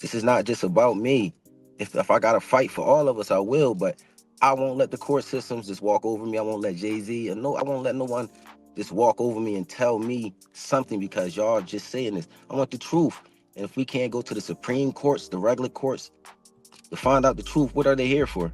This is not just about me. If I gotta fight for all of us, I will, but I won't let the court systems just walk over me. I won't let Jay-Z and I won't let no one just walk over me and tell me something because y'all just saying this. I want the truth. And if we can't go to the Supreme Courts, the regular courts, to find out the truth, what are they here for?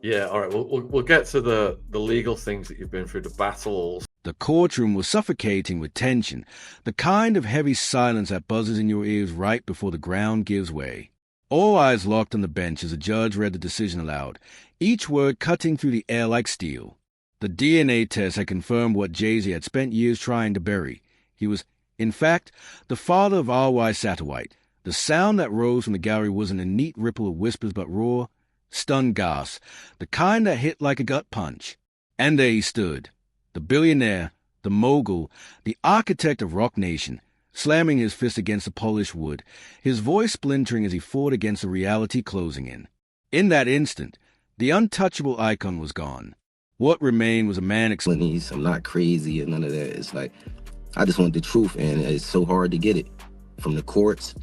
Yeah, all right. We'll get to the legal things that you've been through, the battles. The courtroom was suffocating with tension, the kind of heavy silence that buzzes in your ears right before the ground gives way. All eyes locked on the bench as the judge read the decision aloud, each word cutting through the air like steel. The DNA test had confirmed what Jay-Z had spent years trying to bury. He was, in fact, the father of R.Y. Satterwhite. The sound that rose from the gallery wasn't a neat ripple of whispers but raw, stunned gasps, the kind that hit like a gut punch. And there he stood, the billionaire, the mogul, the architect of Rock Nation, slamming his fist against the polished wood, his voice splintering as he fought against the reality closing in. In that instant, the untouchable icon was gone. What remained was a man I'm not crazy and none of that. It's like, I just want the truth, and it's so hard to get it from the courts.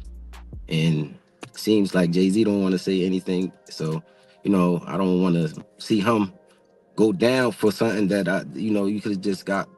And it seems like Jay-Z don't want to say anything. So, I don't want to see him go down for something that, you could have just got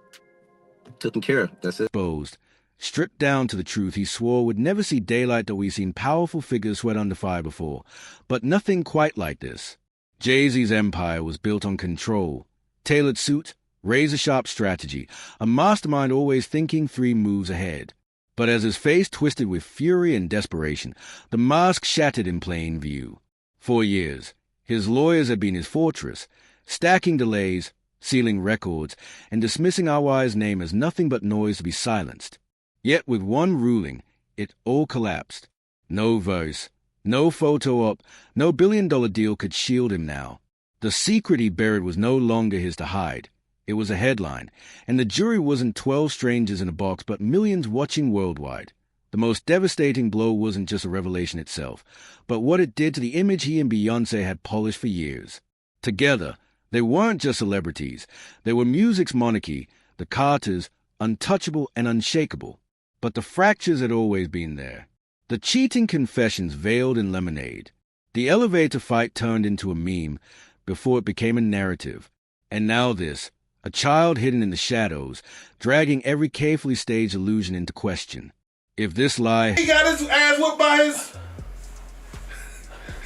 taken care of. That's it. Exposed. Stripped down to the truth he swore would never see daylight, though we've seen powerful figures sweat under fire before. But nothing quite like this. Jay-Z's empire was built on control, tailored suit, razor-sharp strategy, a mastermind always thinking 3 moves ahead. But as his face twisted with fury and desperation, the mask shattered in plain view. For years, his lawyers had been his fortress, stacking delays, sealing records, and dismissing R.Y.'s name as nothing but noise to be silenced. Yet with one ruling, it all collapsed. No voice, no photo op, no billion-dollar deal could shield him now. The secret he buried was no longer his to hide. It was a headline, and the jury wasn't 12 strangers in a box but millions watching worldwide. The most devastating blow wasn't just a revelation itself, but what it did to the image he and Beyoncé had polished for years. Together, they weren't just celebrities. They were music's monarchy, the Carters, untouchable and unshakable. But the fractures had always been there. The cheating confessions veiled in lemonade. The elevator fight turned into a meme before it became a narrative. And now this, a child hidden in the shadows, dragging every carefully staged illusion into question. If this lie... He got his ass whooped by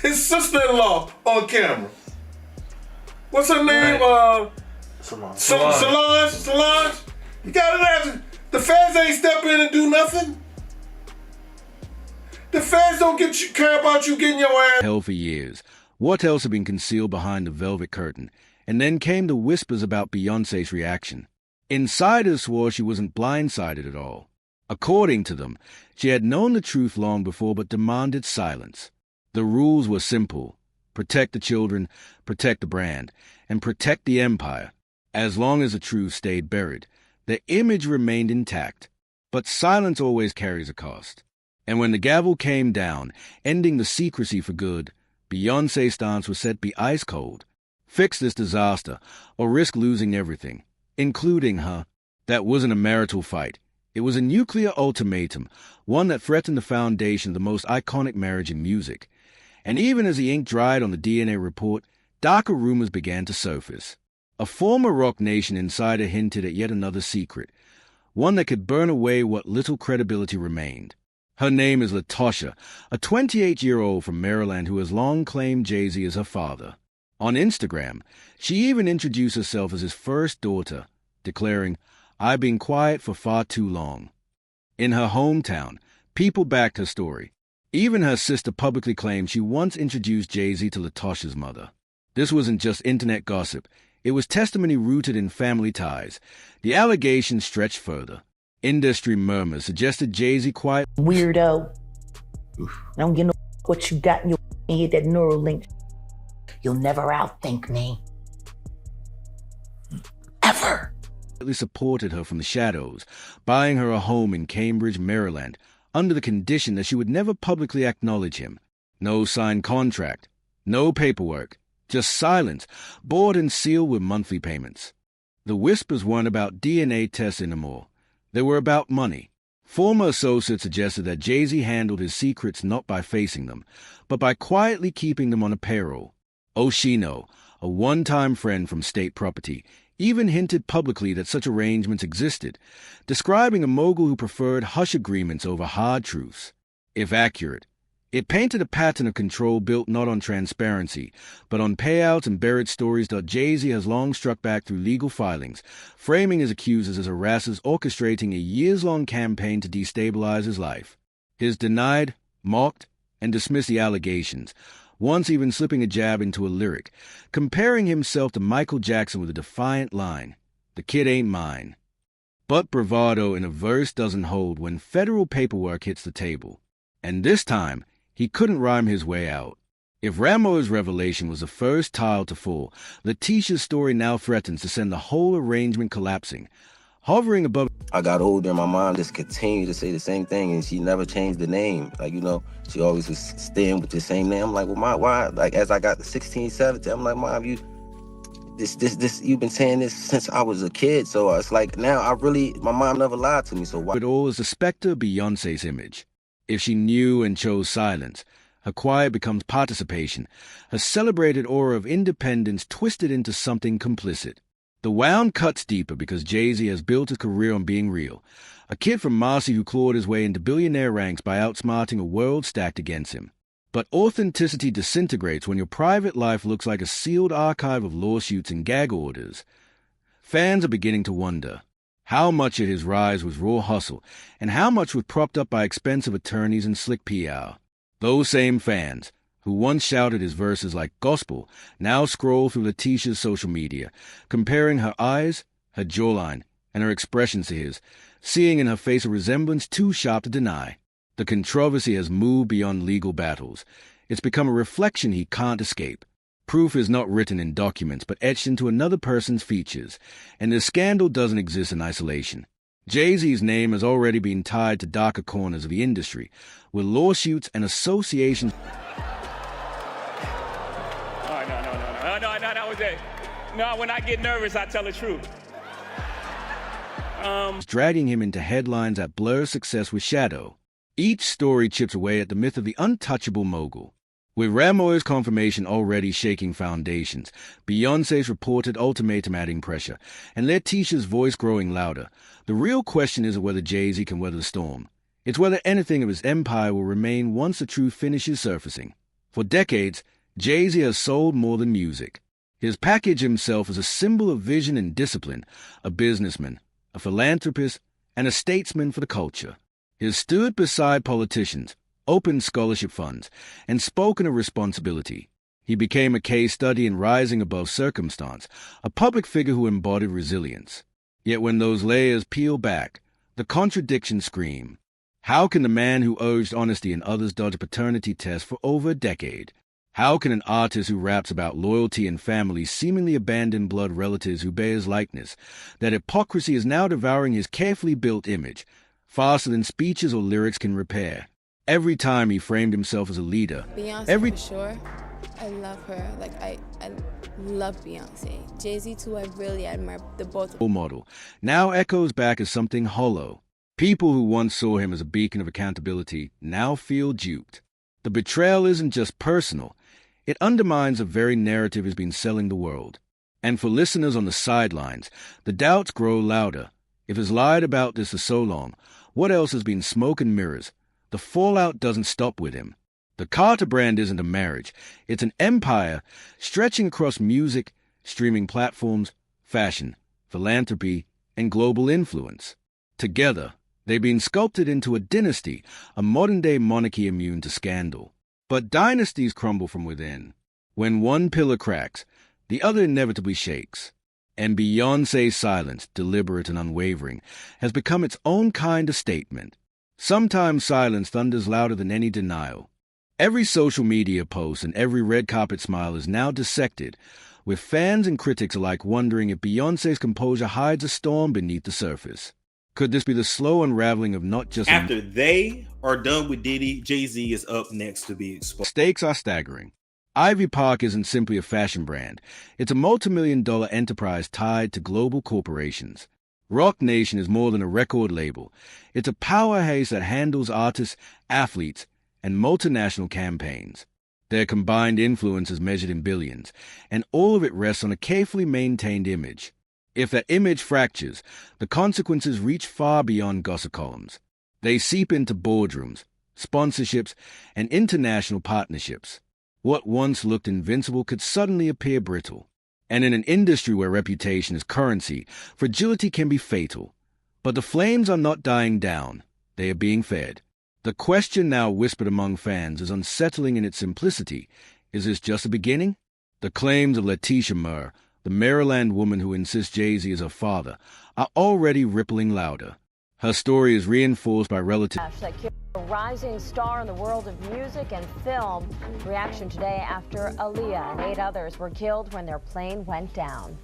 his sister-in-law on camera. What's her name? Solange. You got his ass. The feds ain't step in and do nothing. The feds don't care about you getting your ass. Hell for years. What else had been concealed behind the velvet curtain? And then came the whispers about Beyoncé's reaction. Insiders swore she wasn't blindsided at all. According to them, she had known the truth long before but demanded silence. The rules were simple. Protect the children, protect the brand, and protect the empire. As long as the truth stayed buried, the image remained intact. But silence always carries a cost. And when the gavel came down, ending the secrecy for good, Beyoncé's stance was set to be ice cold. Fix this disaster, or risk losing everything, including her. That wasn't a marital fight. It was a nuclear ultimatum, one that threatened the foundation of the most iconic marriage in music. And even as the ink dried on the DNA report, darker rumors began to surface. A former Rock Nation insider hinted at yet another secret, one that could burn away what little credibility remained. Her name is Latosha, a 28-year-old from Maryland who has long claimed Jay-Z as her father. On Instagram, she even introduced herself as his first daughter, declaring, "I've been quiet for far too long." In her hometown, people backed her story. Even her sister publicly claimed she once introduced Jay-Z to Latosha's mother. This wasn't just internet gossip. It was testimony rooted in family ties. The allegations stretched further. Industry murmurs suggested Jay-Z quiet weirdo. I don't get no what you got in your head, that neural link. You'll never outthink me. Ever. Supported her from the shadows, buying her a home in Cambridge, Maryland, under the condition that she would never publicly acknowledge him. No signed contract, no paperwork, just silence, bought and sealed with monthly payments. The whispers weren't about DNA tests anymore. They were about money. Former associates suggested that Jay-Z handled his secrets not by facing them, but by quietly keeping them on a payroll. Oshino, a one-time friend from State Property, even hinted publicly that such arrangements existed, describing a mogul who preferred hush agreements over hard truths. If accurate, it painted a pattern of control built not on transparency, but on payouts and buried stories that Jay-Z has long struck back through legal filings, framing his accusers as harassers orchestrating a years-long campaign to destabilize his life. His denied, mocked, and dismissed the allegations, once even slipping a jab into a lyric, comparing himself to Michael Jackson with a defiant line, "The kid ain't mine." But bravado in a verse doesn't hold when federal paperwork hits the table. And this time, he couldn't rhyme his way out. If Ramo's revelation was the first tile to fall, Letitia's story now threatens to send the whole arrangement collapsing. Hovering above... I got older and my mom just continued to say the same thing, and she never changed the name. Like, she always was staying with the same name. I'm like, well, Mom, why? Like, as I got to 16, 17, I'm like, Mom, you've been saying this since I was a kid. So it's like, now my mom never lied to me, so why? It all is the specter of Beyonce's image. If she knew and chose silence, her quiet becomes participation, her celebrated aura of independence twisted into something complicit. The wound cuts deeper because Jay-Z has built his career on being real. A kid from Marcy who clawed his way into billionaire ranks by outsmarting a world stacked against him. But authenticity disintegrates when your private life looks like a sealed archive of lawsuits and gag orders. Fans are beginning to wonder how much of his rise was raw hustle and how much was propped up by expensive attorneys and slick PR. Those same fans, who once shouted his verses like gospel, now scroll through Letitia's social media, comparing her eyes, her jawline, and her expressions to his, seeing in her face a resemblance too sharp to deny. The controversy has moved beyond legal battles. It's become a reflection he can't escape. Proof is not written in documents, but etched into another person's features, and the scandal doesn't exist in isolation. Jay-Z's name has already been tied to darker corners of the industry, with lawsuits and associations... No, that was it. No, when I get nervous, I tell the truth. dragging him into headlines that blur success with shadow. Each story chips away at the myth of the untouchable mogul. With Ramo's confirmation already shaking foundations, Beyonce's reported ultimatum adding pressure, and Letitia's voice growing louder, the real question isn't whether Jay-Z can weather the storm. It's whether anything of his empire will remain once the truth finishes surfacing. For decades, Jay-Z has sold more than music. His package himself is a symbol of vision and discipline, a businessman, a philanthropist, and a statesman for the culture. He has stood beside politicians, opened scholarship funds, and spoken of responsibility. He became a case study in rising above circumstance, a public figure who embodied resilience. Yet when those layers peel back, the contradictions scream. How can the man who urged honesty in others dodge a paternity test for over a decade? How can an artist who raps about loyalty and family seemingly abandon blood relatives who bear his likeness? That hypocrisy is now devouring his carefully built image, faster than speeches or lyrics can repair. Every time he framed himself as a leader. Beyonce for sure. I love her. I love Beyonce. Jay-Z too, I really admire the both of them. Model now echoes back as something hollow. People who once saw him as a beacon of accountability now feel duped. The betrayal isn't just personal. It undermines the very narrative he's been selling the world. And for listeners on the sidelines, the doubts grow louder. If he's lied about this for so long, what else has been smoke and mirrors? The fallout doesn't stop with him. The Carter brand isn't a marriage. It's an empire stretching across music, streaming platforms, fashion, philanthropy, and global influence. Together, they've been sculpted into a dynasty, a modern-day monarchy immune to scandal. But dynasties crumble from within. When one pillar cracks, the other inevitably shakes. And Beyonce's silence, deliberate and unwavering, has become its own kind of statement. Sometimes silence thunders louder than any denial. Every social media post and every red carpet smile is now dissected, with fans and critics alike wondering if Beyonce's composure hides a storm beneath the surface. Could this be the slow unraveling of not just... After they are done with Diddy, Jay-Z is up next to be exposed. Stakes are staggering. Ivy Park isn't simply a fashion brand. It's a multi-million-dollar enterprise tied to global corporations. Rock Nation is more than a record label. It's a powerhouse that handles artists, athletes, and multinational campaigns. Their combined influence is measured in billions, and all of it rests on a carefully maintained image. If that image fractures, the consequences reach far beyond gossip columns. They seep into boardrooms, sponsorships, and international partnerships. What once looked invincible could suddenly appear brittle. And in an industry where reputation is currency, fragility can be fatal. But the flames are not dying down. They are being fed. The question now whispered among fans is unsettling in its simplicity. Is this just a beginning? The claims of Letitia Murr, the Maryland woman who insists Jay-Z is her father, are already rippling louder. Her story is reinforced by relatives. A rising star in the world of music and film. Reaction today after Aaliyah and 8 others were killed when their plane went down.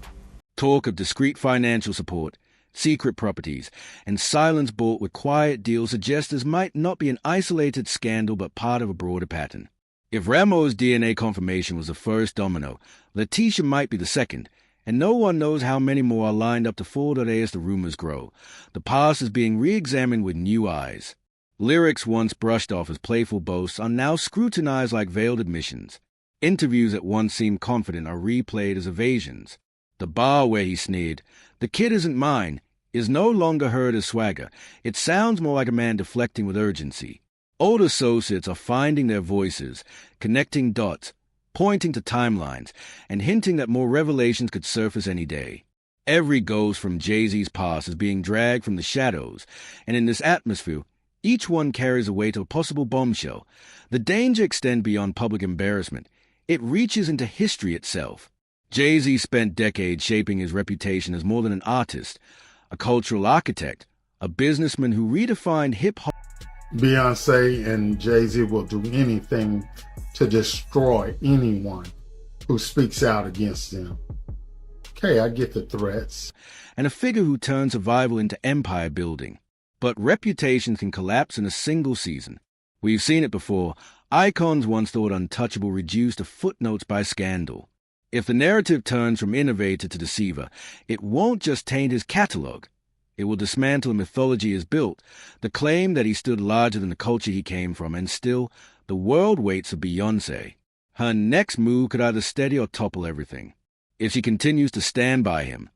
Talk of discreet financial support, secret properties, and silence bought with quiet deals suggest this might not be an isolated scandal but part of a broader pattern. If Ramo's DNA confirmation was the first domino, Letitia might be the second, and no one knows how many more are lined up to fall today as the rumors grow. The past is being re-examined with new eyes. Lyrics once brushed off as playful boasts are now scrutinized like veiled admissions. Interviews that once seemed confident are replayed as evasions. The bar where he sneered, "The kid isn't mine," is no longer heard as swagger. It sounds more like a man deflecting with urgency. Old associates are finding their voices, connecting dots, pointing to timelines, and hinting that more revelations could surface any day. Every ghost from Jay-Z's past is being dragged from the shadows, and in this atmosphere, each one carries the weight of a possible bombshell. The danger extends beyond public embarrassment. It reaches into history itself. Jay-Z spent decades shaping his reputation as more than an artist, a cultural architect, a businessman who redefined hip-hop. Beyonce and Jay-Z will do anything to destroy anyone who speaks out against them. Okay, I get the threats. And a figure who turned survival into empire building. But reputation can collapse in a single season. We've seen it before. Icons once thought untouchable reduced to footnotes by scandal. If the narrative turns from innovator to deceiver, it won't just taint his catalog. It will dismantle the mythology he's built, the claim that he stood larger than the culture he came from, and still, the world waits for Beyoncé. Her next move could either steady or topple everything. If she continues to stand by him,